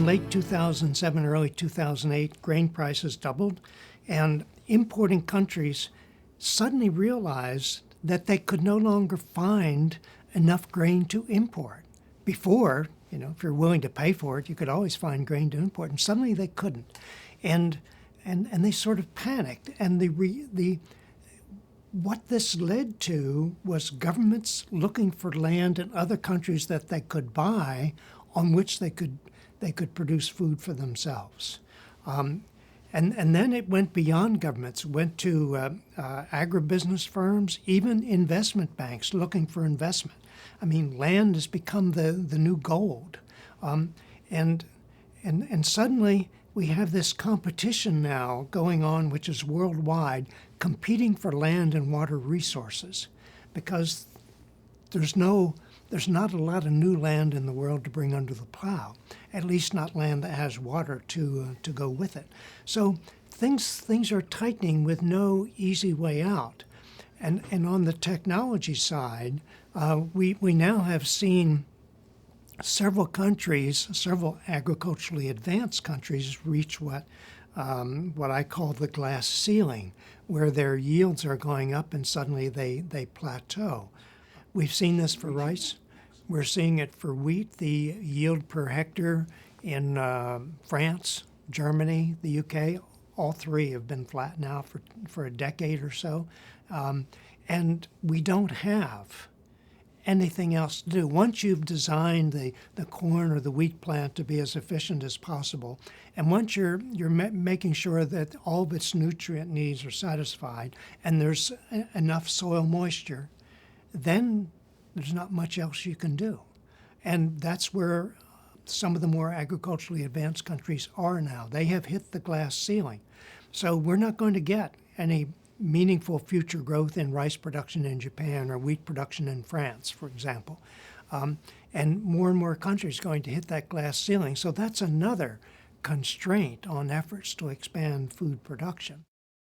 late 2007, early 2008, grain prices doubled, and importing countries suddenly realized that they could no longer find enough grain to import. Before, if you're willing to pay for it, you could always find grain to import, and suddenly they couldn't. And they sort of panicked. And what this led to was governments looking for land in other countries that they could buy on which they could produce food for themselves. And then it went beyond governments, went to agribusiness firms, even investment banks looking for investment. I mean, land has become the new gold. And suddenly we have this competition now going on, which is worldwide, competing for land and water resources, because there's not a lot of new land in the world to bring under the plow, at least not land that has water to go with it. So things are tightening with no easy way out. And on the technology side, we now have seen several countries, several agriculturally advanced countries, reach what I call the glass ceiling, where their yields are going up and suddenly they plateau. We've seen this for rice. We're seeing it for wheat. The yield per hectare in France, Germany, the UK, all three have been flat now for a decade or so. And we don't have anything else to do. Once you've designed the corn or the wheat plant to be as efficient as possible, and once you're making sure that all of its nutrient needs are satisfied and there's enough soil moisture, then there's not much else you can do. And that's where some of the more agriculturally advanced countries are now. They have hit the glass ceiling. So we're not going to get any meaningful future growth in rice production in Japan or wheat production in France, for example. And more countries are going to hit that glass ceiling. So that's another constraint on efforts to expand food production.